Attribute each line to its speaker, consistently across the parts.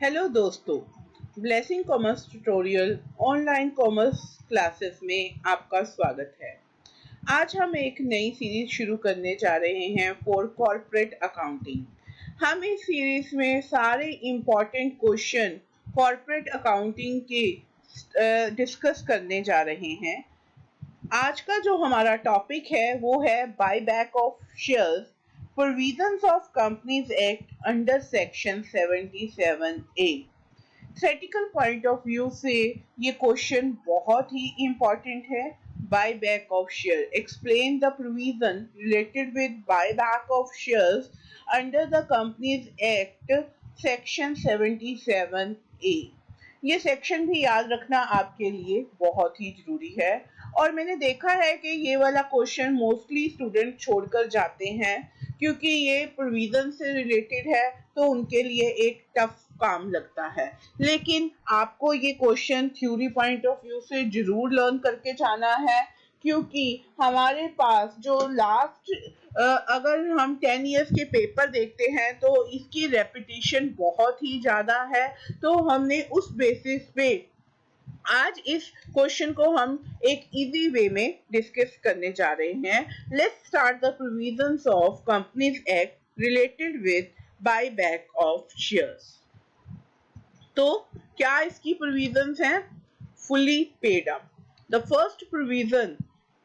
Speaker 1: Hello दोस्तों, blessing commerce tutorial online commerce classes में आपका स्वागत है। आज हम एक नई सीरीज शुरू करने जा रहे हैं फॉर कॉर्पोरेट अकाउंटिंग। हम इस सीरीज में सारे इम्पोर्टेंट क्वेश्चन कॉर्पोरेट अकाउंटिंग के डिस्कस करने जा रहे हैं। आज का जो हमारा टॉपिक है वो है bye back of shares, provisions of companies act under section 77A। Theoretical point of view से ये क्वेश्चन बहुत ही इम्पोर्टेंट है। Bye back of share, explain the provision related with by back of shares under the companies act section 77A। ये section भी याद रखना आपके लिए बहुत ही जरूरी है और मैंने देखा है कि ये वाला क्वेश्चन मोस्टली स्टूडेंट छोड़कर जाते हैं क्योंकि ये प्रोविजन से रिलेटेड है तो उनके लिए एक टफ काम लगता है। लेकिन आपको ये question theory point of view से जरूर लर्न करके जाना है क्योंकि हमारे पास जो लास्ट अगर हम 10 इयर्स के पेपर देखते हैं तो इसकी रेपिटेशन बहुत ही ज़्यादा है। तो हमने उस बेसिस पे आज इस क्वेश्चन को हम एक इजी वे में डिस्कस करने जा रहे हैं। Let's start the provisions of companies act related with by back of shares. तो क्या इसकी प्रोविजंस हैं? Fully paid up. The first provision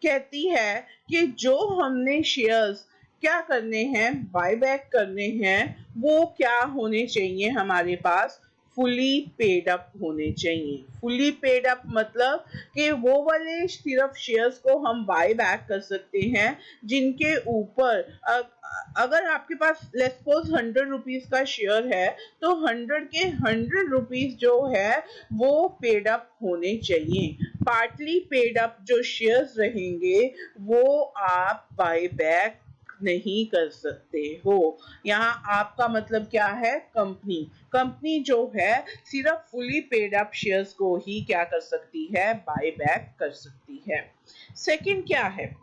Speaker 1: कहती है कि जो हमने शेयर्स क्या करने हैं, बाय बैक करने हैं, वो क्या होने चाहिए हमारे पास? फुली पेड अप होने चाहिए। फुली पेड अप मतलब कि वो वाले सिर्फ शेयर्स को हम बाय बैक कर सकते हैं जिनके ऊपर अगर आपके पास लेट्स सपोज 100 रुपीज का शेयर है तो 100 के 100 रुपीज जो है वो पेड अप होने चाहिए। पार्टली पेड अप जो शेयर्स रहेंगे वो आप बाय बैक नहीं कर सकते हो। यहाँ आपका मतलब क्या है? कंपनी जो है सिर्फ फुली पेड अप शेयर्स को ही क्या कर सकती है? बाय बैक कर सकती है। सेकंड क्या है?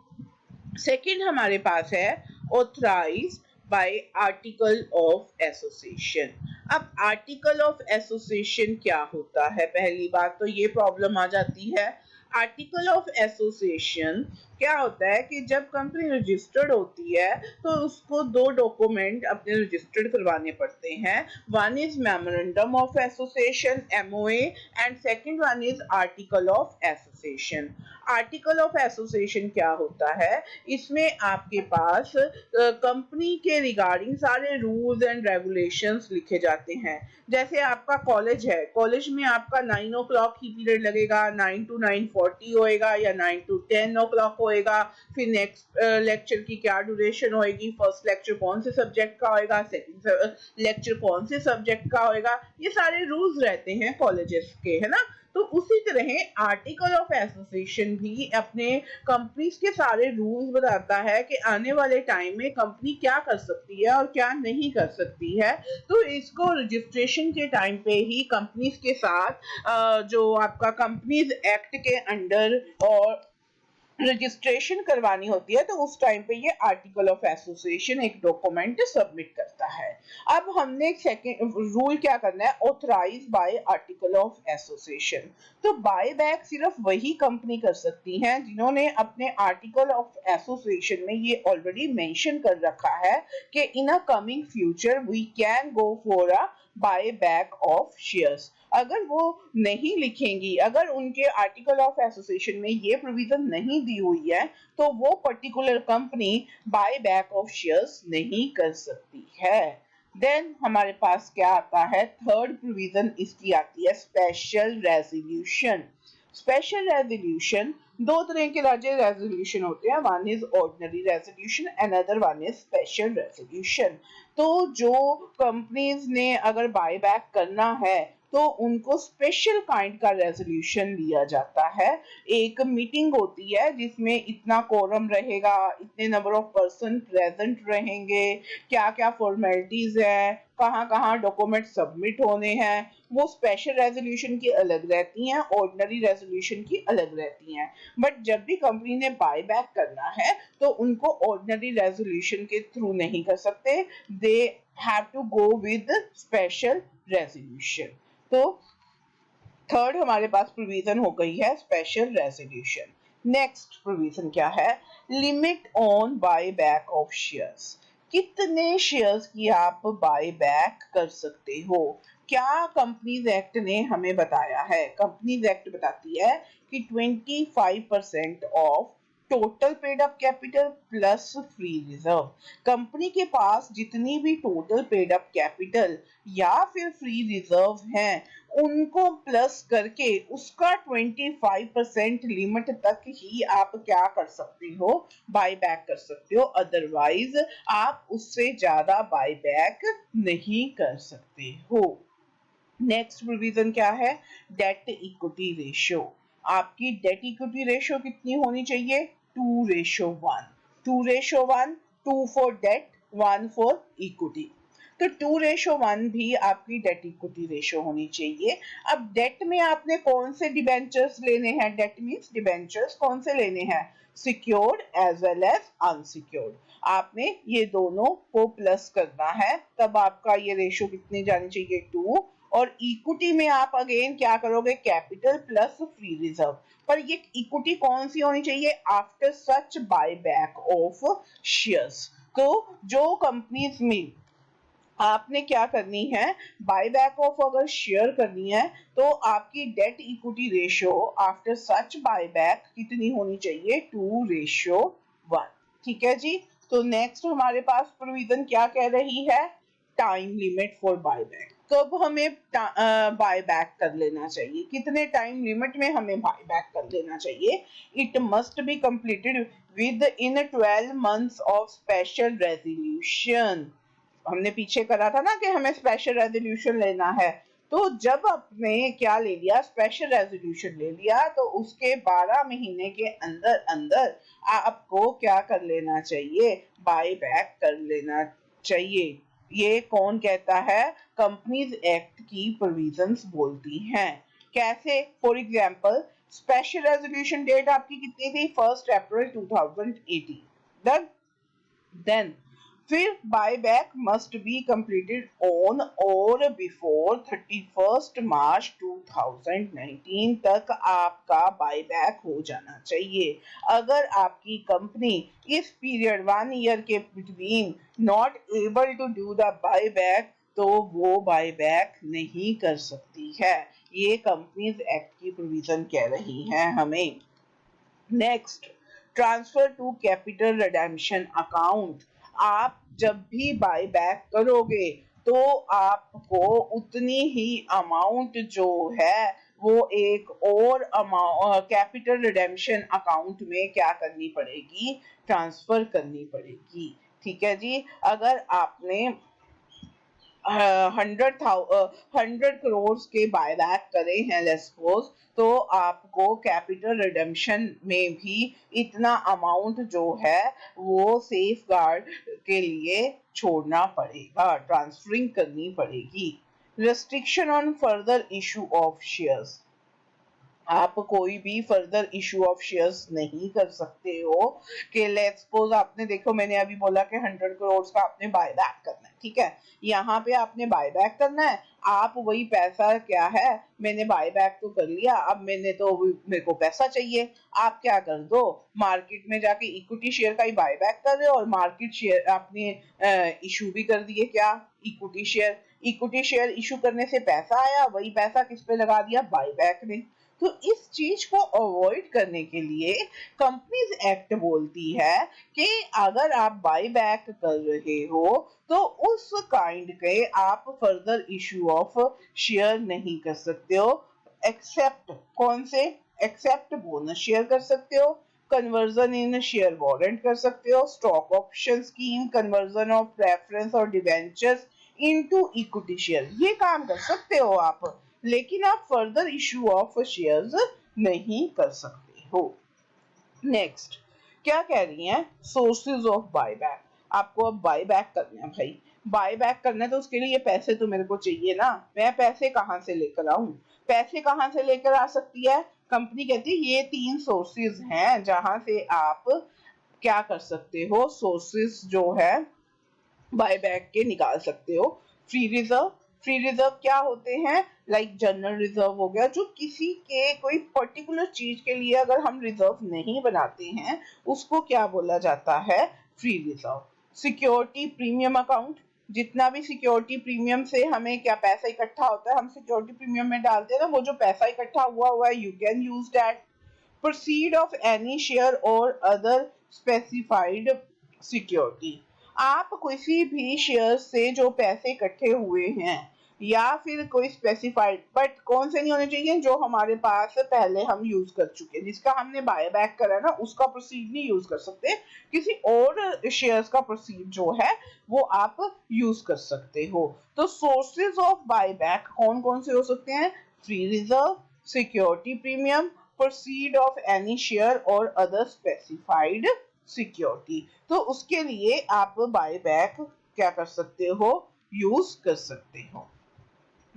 Speaker 1: सेकंड हमारे पास है authorised by article of association. अब आर्टिकल ऑफ एसोसिएशन क्या होता है? पहली बात तो ये प्रॉब्लम आ जाती है। आर्टिकल ऑफ एसोसिएशन क्या होता है कि जब कंपनी रजिस्टर्ड होती है तो उसको दो डॉक्यूमेंट अपने रजिस्टर्ड करवाने पड़ते हैं। One is memorandum of association MOA and second one is article of association. Article of association क्या होता है? इसमें आपके पास कंपनी के रिगार्डिंग सारे रूल्स एंड रेगुलेशंस लिखे जाते हैं। जैसे आपका कॉलेज है, कॉलेज में आपका 9 o'clock ही पीरियड लगेगा, 9 to 9:40 होएगा या 9 to 10 o'clock होएगा। फिर नेक्स्ट लेक्चर की क्या ड्यूरेशन होएगी, फर्स्ट लेक्चर कौन से सब्जेक्ट का होएगा, सेकंड लेक्चर कौन से सब्जेक्ट का होएगा, ये सारे रूल्स रहते हैं कॉलेजेस के, है ना। तो उसी तरह आर्टिकल ऑफ एसोसिएशन भी अपने कंपनीज के सारे रूल्स बताता है कि आने वाले टाइम में कंपनी क्या कर सकती है और क्या नहीं कर सकती है। तो इसको रजिस्ट्रेशन के टाइम पे ही कंपनीज के साथ जो आपका कंपनीज एक्ट के अंडर और रजिस्ट्रेशन करवानी होती है तो उस टाइम पे ये आर्टिकल ऑफ एसोसिएशन एक डॉक्यूमेंट सबमिट करता है। अब हमने सेकंड रूल क्या करना है? Authorised by article of association. तो बाय बैक सिर्फ वही कंपनी कर सकती हैं जिन्होंने अपने आर्टिकल ऑफ एसोसिएशन में ये ऑलरेडी मेंशन कर रखा है कि in a coming future we can go for a buy back of shares. अगर वो नहीं लिखेंगी, अगर उनके आर्टिकल ऑफ एसोसिएशन में ये प्रोविजन नहीं दी हुई है तो वो particular company by back of shares नहीं कर सकती है। देन हमारे पास क्या आता है? थर्ड प्रोविजन इसकी आती है स्पेशल रेजोल्यूशन। स्पेशल रेजोल्यूशन, दो तरह के रेजोल्यूशन होते हैं, one is ordinary resolution and other one is special resolution. तो जो कंपनीज ने अगर बाय बैक करना है तो उनको स्पेशल काइंड का रेजोल्यूशन लिया जाता है। एक मीटिंग होती है जिसमें इतना कोरम रहेगा, इतने नंबर ऑफ पर्सन प्रेजेंट रहेंगे, क्या क्या फॉर्मेलिटीज है, कहाँ कहाँ डॉक्यूमेंट सबमिट होने हैं, वो स्पेशल रेजोल्यूशन की अलग रहती हैं, ऑर्डिनरी रेजोल्यूशन की अलग रहती हैं। बट जब भी कंपनी ने बाय बैक करना है तो उनको ऑर्डिनरी रेजोल्यूशन के थ्रू नहीं कर सकते, they have to go with special resolution. तो थर्ड हमारे पास प्रोविजन हो गई है स्पेशल रेजोल्यूशन। नेक्स्ट प्रोविजन क्या है? Limit on by back of shares. कितने शेयर्स की आप बाय बैक कर सकते हो? क्या कंपनीज एक्ट ने हमें बताया है? कंपनीज एक्ट बताती है कि 25% of total paid up capital plus free reserve. Company के पास जितनी भी टोटल पेड अप कैपिटल या फिर फ्री रिजर्व हैं उनको प्लस करके उसका 25% लिमिट तक ही आप क्या कर सकते हो? बाय बैक कर सकते हो, अदरवाइज आप उससे ज्यादा बाय बैक नहीं कर सकते हो। नेक्स्ट प्रोविजन क्या है? Debt equity ratio. आपकी डेट इक्विटी रेशियो कितनी होनी चाहिए? 2:1। 2:1, 2 फॉर डेट, 1 फॉर इक्विटी। तो 2:1 भी आपकी डेट इक्विटी रेशियो होनी चाहिए। अब डेट में आपने कौन से डिबेंचर्स लेने हैं? डेट मीन्स डिबेंचर्स कौन से लेने हैं? Secured as well as unsecured. आपने ये दोनों को प्लस करना है, तब आपका ये रेशियो कितनी जानी चाहिए? 2। और इक्विटी में आप अगेन क्या करोगे? Capital plus free reserve. पर ये इक्विटी कौन सी होनी चाहिए? After such bye back of shares. तो जो कंपनीज में आपने क्या करनी है? बाय बैक ऑफ अगर शेयर करनी है तो आपकी debt equity ratio after such buy back कितनी होनी चाहिए? 2:1। ठीक है जी। तो नेक्स्ट हमारे पास प्रोविजन क्या कह रही है? Time limit for buy back. कब हमें बाय बैक कर लेना चाहिए? कितने टाइम लिमिट में हमें बाय बैक कर लेना चाहिए? It must be completed with in 12 months of special resolution. हमने पीछे करा था ना कि हमें स्पेशल रेजोल्यूशन लेना है। तो जब आपने क्या ले लिया? स्पेशल रेजोल्यूशन ले लिया, तो उसके 12 महीने के अंदर अंदर आपको क्या कर लेना चाहिए? बाय बैक कर लेना चाहिए। ये कौन कहता है? कंपनीज एक्ट की प्रोविजंस बोलती हैं। कैसे? For example special resolution date आपकी कितनी थी? 1 अप्रैल 2018। डन। देन फिर buy back must be completed on और बिफोर 31 मार्च 2019 तक आपका बाय बैक हो जाना चाहिए। अगर आपकी कंपनी इस पीरियड 1 ईयर के between not able to do the buy back तो वो बाय बैक नहीं कर सकती है। ये कंपनीज एक्ट की प्रोविजन कह रही है हमें। Next, transfer to capital redemption account. आप जब भी बाय बैक करोगे तो आपको उतनी ही अमाउंट जो है वो एक और अमाउंट कैपिटल रिडेम्पशन अकाउंट में क्या करनी पड़ेगी? ट्रांसफर करनी पड़ेगी। ठीक है जी। अगर आपने 100 करोड़ के बायबैक करे हैं लेट्स सपोज, तो आपको कैपिटल रिडेम्पशन में भी इतना अमाउंट जो है वो सेफ गार्ड के लिए छोड़ना पड़ेगा, ट्रांसफरिंग करनी पड़ेगी। Restriction on further issue of shares. आप कोई भी फर्दर इशू ऑफ शेयर्स नहीं कर सकते हो कि लेट्स सपोज आपने देखो मैंने अभी बोला कि 100 करोड़ का आपने बाय बैक करना है। ठीक है, यहाँ पे आपने बाय बैक करना है। आप वही पैसा क्या है, मैंने बाय बैक तो कर लिया, अब मेरे को पैसा चाहिए। आप क्या कर दो, मार्केट में जाके इक्विटी शेयर का ही बाय बैक कर रहे हो और मार्केट शेयर आपने इशू भी कर दिए। क्या? Equity share. Equity share issue करने से पैसा आया, वही पैसा किस पे लगा दिया? बाय बैक में। तो इस चीज को अवॉइड करने के लिए कंपनीज एक्ट बोलती है कि अगर आप बाय बैक कर रहे हो तो उस काइंड के आप फर्दर इशू ऑफ शेयर नहीं कर सकते हो। एक्सेप्ट कौन से? एक्सेप्ट बोनस शेयर कर सकते हो, कन्वर्जन इन शेयर वारंट कर सकते हो, stock option scheme, conversion of preference और डिवेंचर्स इनटू इक्विटी शेयर, ये काम कर सकते हो आप। लेकिन आप फर्दर इशू ऑफ शेयर्स नहीं कर सकते हो। नेक्स्ट क्या कह रही हैं? Sources of buyback. आपको अब बायबैक करना है भाई। बायबैक करना है तो उसके लिए पैसे तो मेरे को चाहिए ना। मैं पैसे कहाँ से लेकर आऊं? पैसे कहाँ से लेकर आ सकती है कंपनी? कहती है ये 3 सोर्सेज हैं जहां से आप क्या कर सकते हो। सोर्सेज जो है बाय बैक के निकाल सकते हो। फ्री रिजर्व क्या होते हैं? लाइक जनरल रिजर्व हो गया, जो किसी के कोई पर्टिकुलर चीज के लिए अगर हम रिजर्व नहीं बनाते हैं उसको क्या बोला जाता है? Free reserve. Security premium account, जितना भी सिक्योरिटी प्रीमियम से हमें क्या पैसा इकट्ठा होता है हम सिक्योरिटी प्रीमियम में डालते हैं ना, वो जो पैसा इकट्ठा हुआ है you can use that. proceed of any share or other specified security, आप किसी भी शेयर से जो पैसे इकट्ठे हुए हैं या फिर कोई स्पेसिफाइड, बट कौन से नहीं होने चाहिए? जो हमारे पास पहले हम यूज कर चुके हैं, जिसका हमने बाय बैक करा ना, उसका प्रोसीड नहीं यूज कर सकते। किसी और शेयर्स का प्रोसीड जो है वो आप यूज कर सकते हो। तो सोर्सेज ऑफ बाय बैक कौन कौन से हो सकते हैं? Free reserve, security premium, proceed of any share or other specified security। तो उसके लिए आप बाय बैक क्या कर सकते हो? यूज कर सकते हो।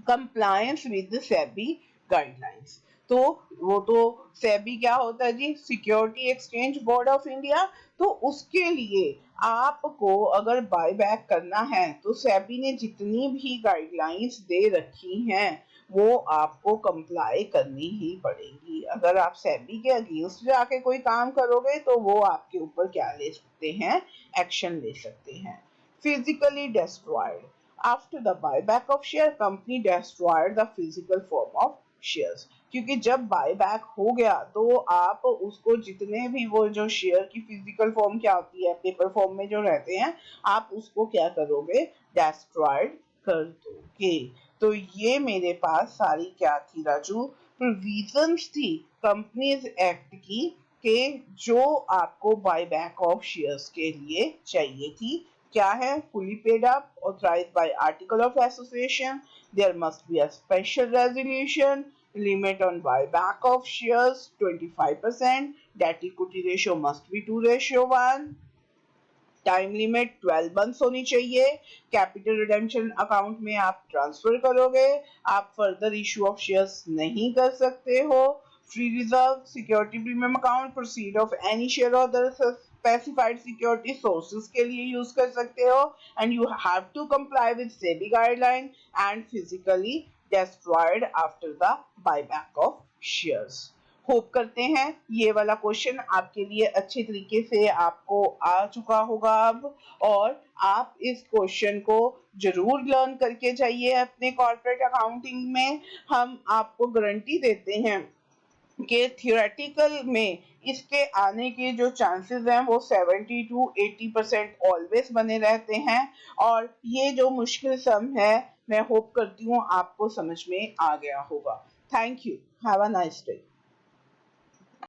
Speaker 1: कंप्लायंस विद सेबी गाइडलाइंस, तो वो तो सेबी क्या होता है जी? Security exchange board of India. तो उसके लिए आपको अगर बाय बैक करना है तो सेबी ने जितनी भी गाइडलाइंस दे रखी हैं वो आपको कंप्लाई करनी ही पड़ेगी। अगर आप सेबी के अगेंस्ट जाके कोई काम करोगे तो वो आपके ऊपर क्या ले सकते हैं? एक्शन ले सकते हैं। physically destroyed, after the buyback of share company destroyed the physical form of shares, क्योंकि जब बायबैक हो गया तो आप उसको जितने भी वो जो शेयर की फिजिकल फॉर्म क्या होती है, पेपर फॉर्म में जो रहते हैं, आप उसको क्या करोगे? डिस्ट्रॉयड कर दोगे। तो ये मेरे पास सारी क्या थी राजू? प्रोविजंस थी कंपनीज एक्ट की के जो आपको बायबैक ऑफ शेयर्स के लिए चाहिए थी। क्या है? fully paid up, authorized by article of association, there must be a special resolution, limit on buyback of shares 25%, debt equity ratio must be 2:1, time limit 12 months होनी चाहिए, कैपिटल रिडेम्पशन अकाउंट में आप ट्रांसफर करोगे, आप further issue of shares नहीं कर सकते हो। Free reserve, security premium account, proceed of any share और अदर स्पेसिफाइड सिक्योरिटी सोर्सेज के लिए यूज कर सकते हो, and you have to comply with SEBI guideline and physically destroyed after the buyback of shares। Hope करते हैं ये वाला क्वेश्चन आपके लिए अच्छे तरीके से आपको आ चुका होगा अब, और आप इस क्वेश्चन को जरूर लर्न करके जाइए अपने कॉर्पोरेट अकाउंटिंग में। हम आपको गारंटी देते हैं कि थियोरेटिकल में इसके आने के जो चांसेस हैं वो 70 to 80% ऑलवेज बने रहते हैं, और ये जो मुश्किल सम है मैं होप करती हूँ आपको समझ में आ गया होगा। Thank you, have a nice day.